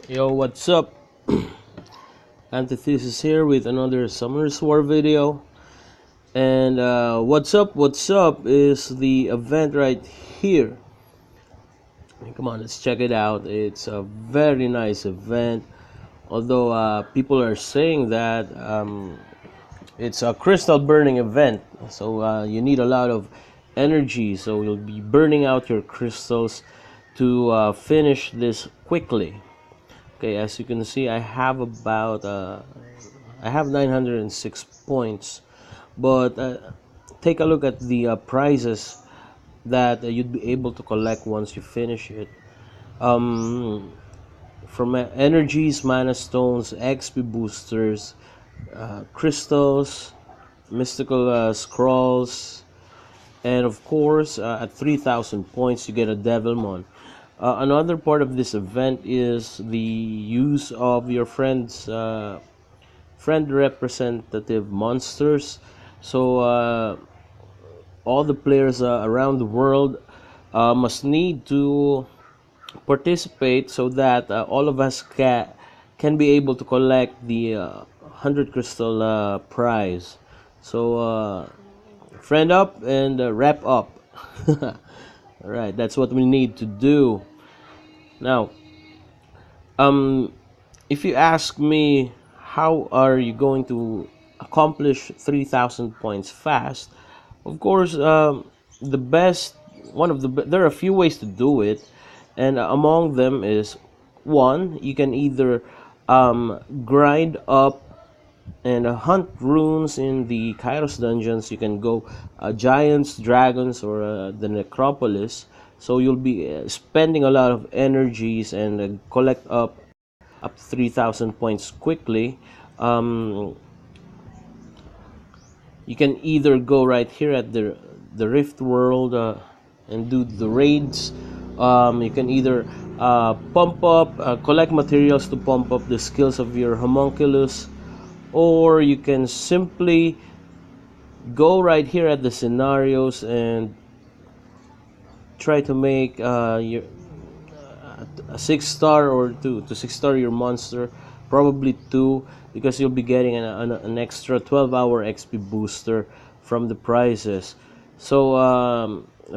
Yo, what's up? Anti-Thesis here with another Summoners War video. And what's up? What's up is the event right here. Come on, let's check it out. It's a very nice event. Although people are saying that it's a crystal burning event, so you need a lot of energy. So you'll be burning out your crystals to finish this quickly. Okay, as you can see, I have 906 points, but take a look at the prizes that you'd be able to collect once you finish it. Um, from energies, mana stones, XP boosters, crystals, mystical scrolls, and of course, at 3,000 points, you get a Devilmon. Another part of this event is the use of your friend representative monsters. So all the players around the world must need to participate so that all of us can be able to collect the 100 crystal prize. So friend up and wrap up. All right, that's what we need to do. Now, if you ask me, how are you going to accomplish 3,000 points fast? Of course, the best one of the there are a few ways to do it, and among them is one, you can either grind up and hunt runes in the Kairos dungeons. You can go giants, dragons, or the necropolis. So you'll be spending a lot of energies and collect up to 3,000 points quickly. Um, you can either go right here at the Rift World and do the raids. You can either collect materials to pump up the skills of your homunculus, or you can simply go right here at the scenarios and try to make a 6-star or two to 6-star your monster, probably 2, because you'll be getting an extra 12-hour XP booster from the prizes. So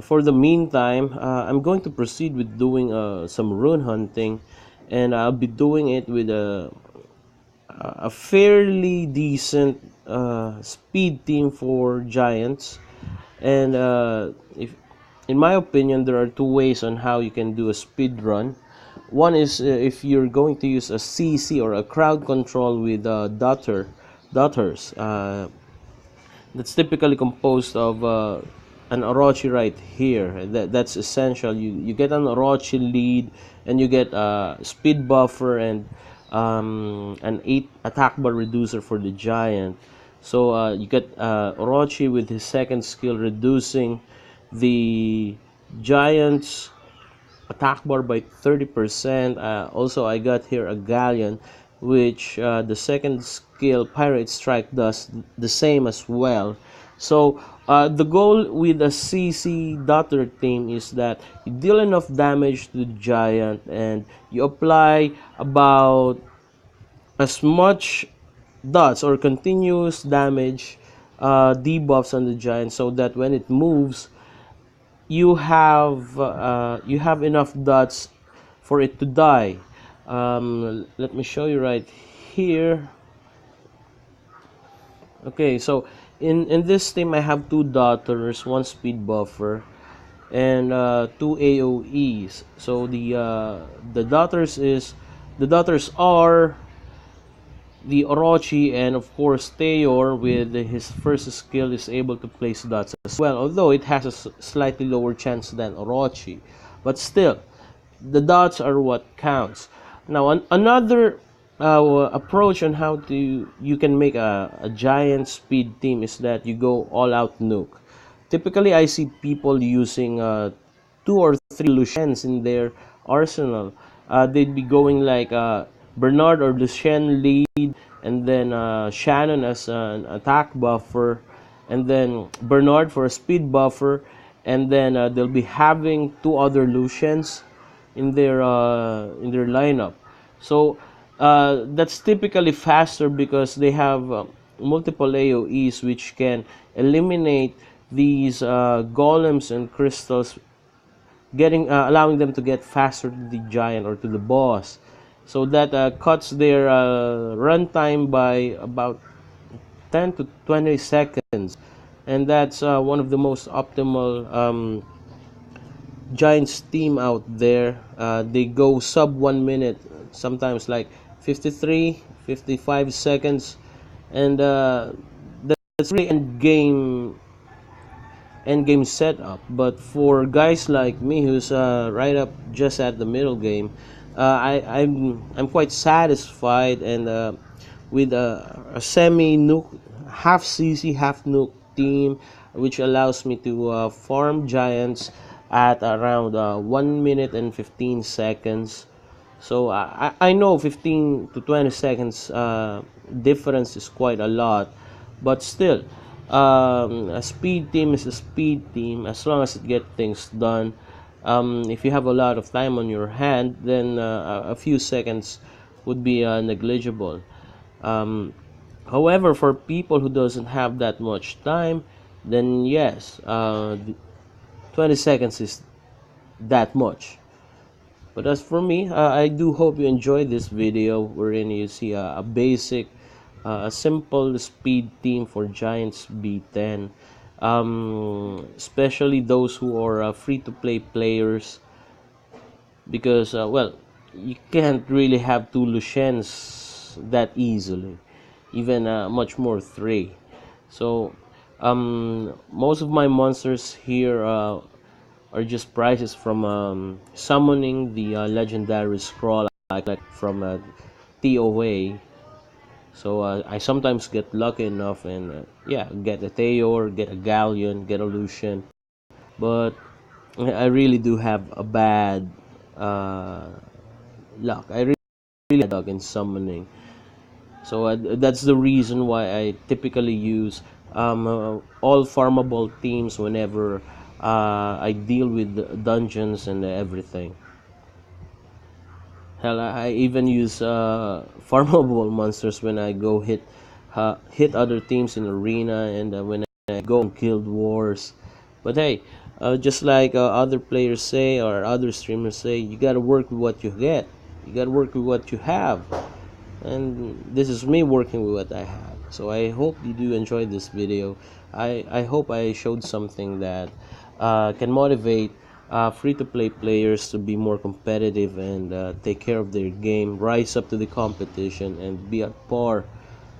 for the meantime, I'm going to proceed with doing some rune hunting, and I'll be doing it with a fairly decent speed team for giants. And if in my opinion, there are two ways on how you can do a speed run. One is if you're going to use a CC or a crowd control with daughters. That's typically composed of an Orochi right here. That's essential. You get an Orochi lead, and you get a speed buffer and an 8 attack bar reducer for the giant. So you get Orochi with his second skill reducing the giant's attack bar by 30%. Also, I got here a galleon, which the second skill Pirate Strike does the same as well. So the goal with a CC daughter team is that you deal enough damage to the giant and you apply about as much dots or continuous damage debuffs on the giant, so that when it moves, you have enough dots for it to die. Let me show you right here. Okay, so in this team I have 2 daughters, 1 speed buffer, and 2 AOEs. So the daughters are the Orochi, and of course Theor with his first skill is able to place dots as well, although it has a slightly lower chance than Orochi, but still the dots are what counts. Now another approach on how to you can make a giant speed team is that you go all out nuke. Typically I see people using 2 or 3 Lucians in their arsenal. They'd be going like Bernard or Lucien lead, and then Shannon as an attack buffer, and then Bernard for a speed buffer, and then they'll be having 2 other Lucians in their lineup. So that's typically faster because they have multiple AoEs which can eliminate these golems and crystals, getting allowing them to get faster to the giant or to the boss. So that cuts their runtime by about 10 to 20 seconds, and that's one of the most optimal Giants team out there. They go sub 1 minute, sometimes like 53, 55 seconds, and that's really end game setup. But for guys like me, who's right up just at the middle game, I'm quite satisfied, and with a semi nuke, half CC, half nuke team, which allows me to farm giants at around 1 minute and 15 seconds. So I know 15 to 20 seconds difference is quite a lot, but still, a speed team is a speed team as long as it gets things done. If you have a lot of time on your hand, then a few seconds would be negligible. Um, However, for people who doesn't have that much time, then yes, 20 seconds is that much. But as for me, I do hope you enjoyed this video wherein you see a basic, a simple speed team for Giants B10. Especially those who are free-to-play players, because well, you can't really have two Lucians that easily, even much more three. So most of my monsters here are just prizes from summoning the legendary scroll, like from TOA. So I sometimes get lucky enough and yeah, get a Theor, get a Galleon, get a Lucian. But I really do have a bad uh, luck. I really had luck in summoning. So that's the reason why I typically use all farmable teams whenever I deal with dungeons and everything. Hell, I even use farmable monsters when I go hit other teams in arena, and when I go on guild wars. But hey, just like other players say or other streamers say, you gotta work with what you get. You gotta work with what you have, and this is me working with what I have. So I hope you do enjoy this video. I hope I showed something that can motivate free-to-play players to be more competitive and take care of their game, rise up to the competition, and be at par.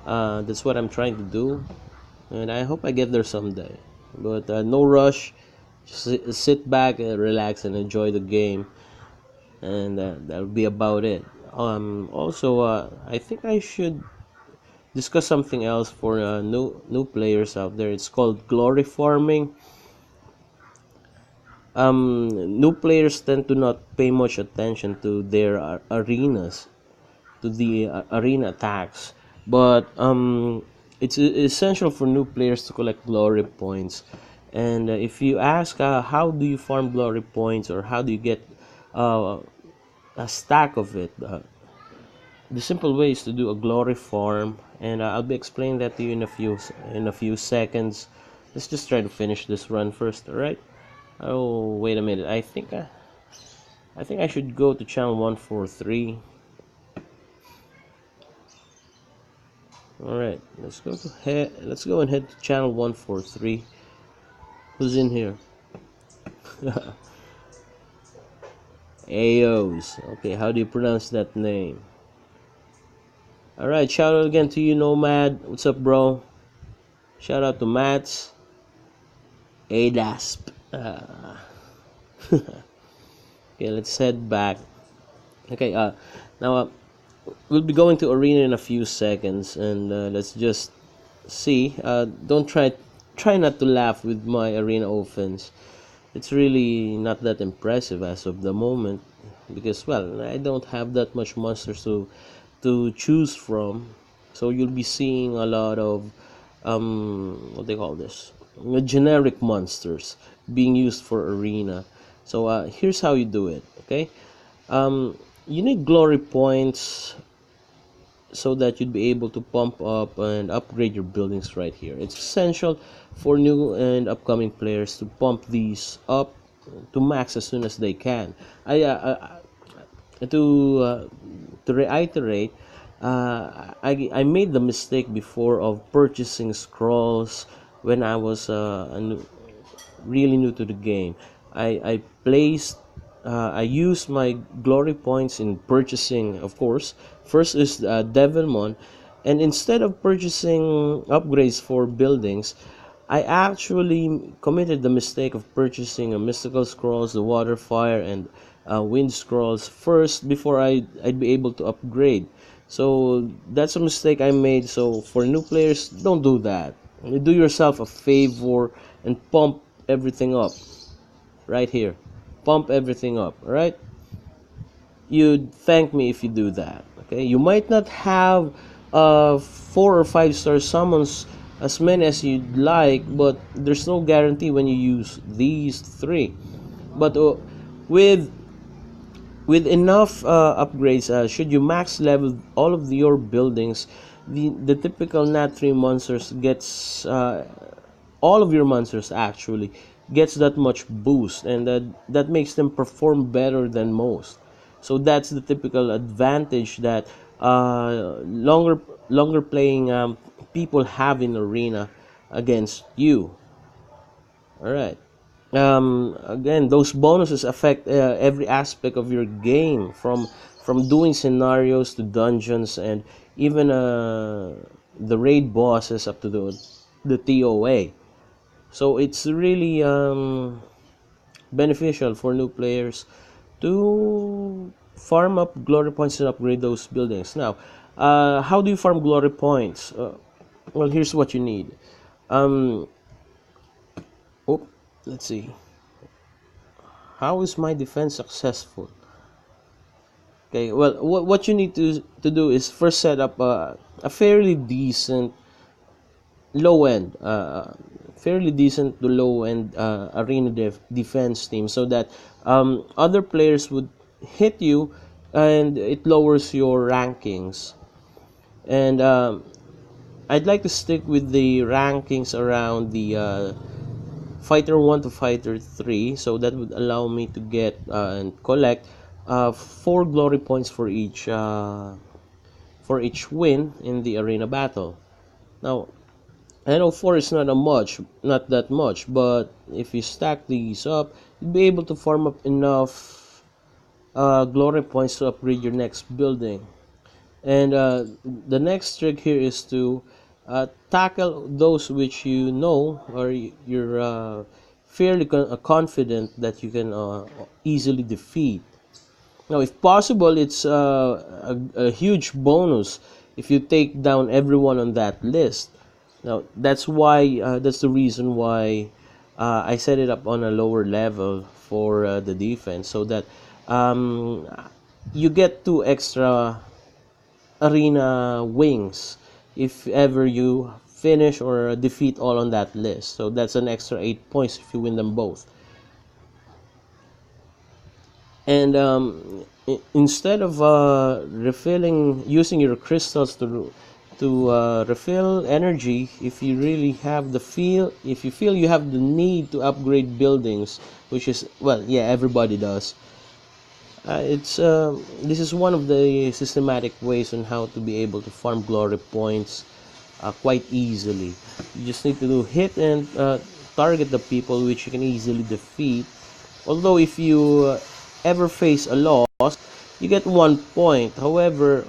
That's what I'm trying to do, and I hope I get there someday. But no rush. Just sit back and relax and enjoy the game, and that'll be about it. Also, I think I should discuss something else for new players out there. It's called glory farming. New players tend to not pay much attention to their arenas, to the arena attacks, but it's essential for new players to collect glory points. And if you ask how do you farm glory points, or how do you get uh, a stack of it, the simple way is to do a glory farm, and I'll be explaining that to you in a few seconds. Let's just try to finish this run first, all right? Oh, wait a minute. I think I should go to channel 143. All right, let's go and head to channel 143. Who's in here? Aos. Okay, how do you pronounce that name? All right, shout out again to you, Nomad. What's up, bro? Shout out to Mats. ADASP. Okay, let's head back. Okay, now we'll be going to arena in a few seconds, and let's just see. Don't try not to laugh with my arena offense. It's really not that impressive as of the moment, because well, I don't have that much monsters to choose from. So you'll be seeing a lot of what they call this, generic monsters being used for arena. So here's how you do it. Okay, You need glory points so that you'd be able to pump up and upgrade your buildings right here. It's essential for new and upcoming players to pump these up to max as soon as they can. I to to reiterate, I made the mistake before of purchasing scrolls when I was really new to the game. I placed I used my glory points in purchasing, of course. First is Devilmon, and instead of purchasing upgrades for buildings, I actually committed the mistake of purchasing a mystical scrolls, the water, fire, and wind scrolls first before I'd be able to upgrade. So that's a mistake I made. So for new players, don't do that. Do yourself a favor and pump everything up right here. Pump everything up, alright? You'd thank me if you do that. Okay? You might not have 4 or 5 star summons as many as you'd like, but there's no guarantee when you use these three. But with with enough upgrades, should you max level all of your buildings, the typical nat 3 monsters gets all of your monsters actually gets that much boost, and that makes them perform better than most. So that's the typical advantage that longer playing people have in arena against you. All right. Again, those bonuses affect every aspect of your game, from doing scenarios to dungeons, and even the raid bosses up to the TOA. So it's really beneficial for new players to farm up glory points and upgrade those buildings. Now, how do you farm glory points? Well, here's what you need. Um, oh, let's see. How is my defense successful? Okay, well, what you need to do is first set up a fairly decent to low end arena defense team, so that other players would hit you and it lowers your rankings. And I'd like to stick with the rankings around the fighter 1 to fighter 3, so that would allow me to get and collect 4 glory points for each win in the arena battle. Now, I know 4 is not that much, but if you stack these up, you'll be able to farm up enough glory points to upgrade your next building. And the next trick here is to tackle those which you know, or you're fairly confident that you can easily defeat. Now, if possible, it's a huge bonus if you take down everyone on that list. Now, that's the reason why I set it up on a lower level for the defense, so that um, you get 2 extra arena wings if ever you finish or defeat all on that list. So that's an extra 8 points if you win them both. And instead of using your crystals to refill energy, if you feel you have the need to upgrade buildings, which is, well, yeah, everybody does. It's This is one of the systematic ways on how to be able to farm glory points quite easily. You just need to hit and target the people which you can easily defeat. Although if you ever face a loss, you get 1 point. However,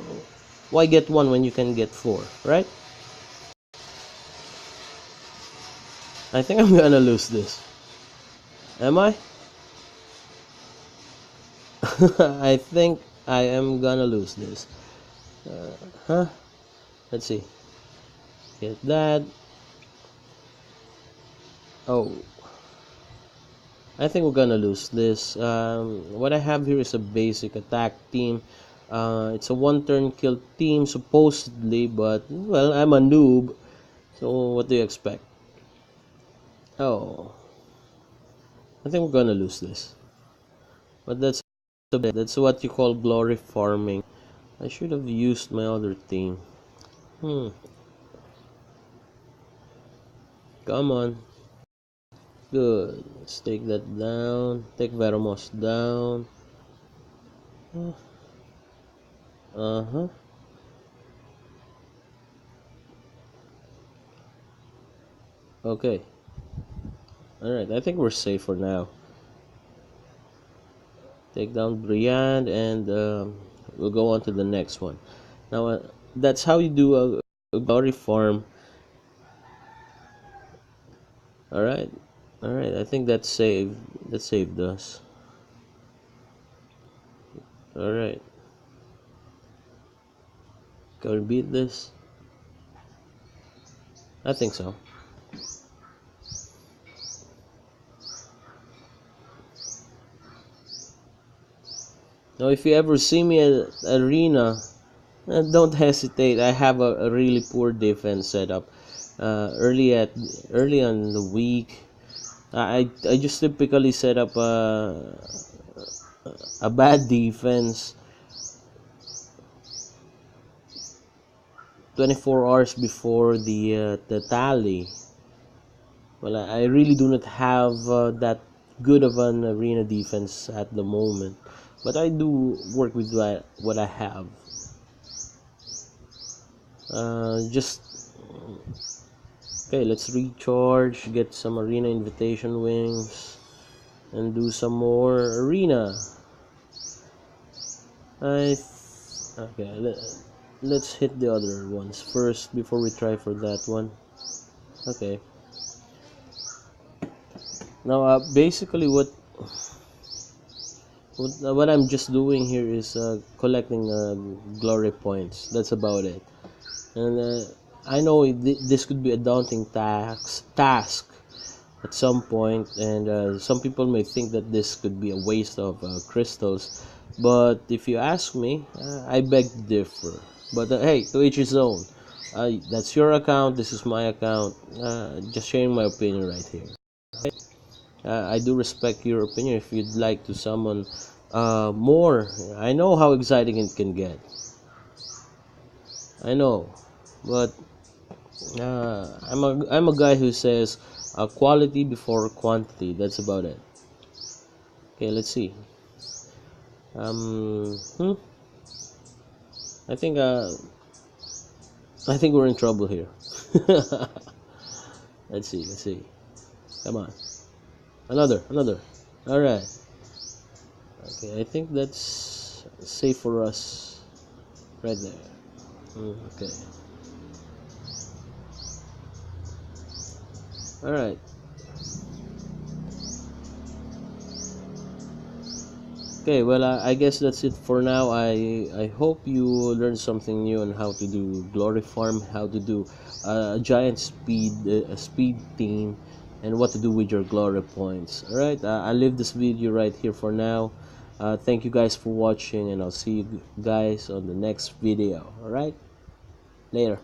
why get one when you can get 4, right? I think I'm gonna lose this. Am I? I think I am gonna lose this. Huh? Let's see. Get that. Oh, I think we're gonna lose this. What I have here is a basic attack team. It's a one-turn kill team supposedly, but well, I'm a noob. So what do you expect? Oh, I think we're gonna lose this. But that's So that's what you call glory farming. I should have used my other team. Hmm. Come on. Good. Let's take that down. Take Veromos down. Uh-huh. Okay. Alright, I think we're safe for now. Take down Briand and we'll go on to the next one. Now, that's how you do a glory farm. Alright. Alright, I think that's saved. That saved us. Alright. Can we beat this? I think so. Now, if you ever see me at arena, don't hesitate. I have a really poor defense setup. Early on the week, I just typically set up a bad defense 24 hours before the tally. Well, I really do not have that good of an arena defense at the moment, but I do work with what I have. Just okay. Let's recharge, get some arena invitation wings, and do some more arena. Okay. Let's hit the other ones first before we try for that one. Okay. Now, basically, what I'm just doing here is collecting glory points. That's about it. And I know this could be a daunting task at some point, and some people may think that this could be a waste of crystals. But if you ask me, I beg to differ. But hey, to each his own. That's your account. This is my account. Just sharing my opinion right here. I do respect your opinion if you'd like to summon more. I know how exciting it can get. I know, but I'm a guy who says quality before quantity. That's about it. Okay, let's see. Um, hmm, I think I think we're in trouble here. Let's see. Let's see. Come on, another. All right. Okay, I think that's safe for us right there. Okay. All right. Okay, well, I guess that's it for now. I hope you learned something new on how to do glory farm, how to do a giant speed team, and what to do with your glory points. All right, I'll leave this video right here for now. Thank you guys for watching, and I'll see you guys on the next video. All right, later.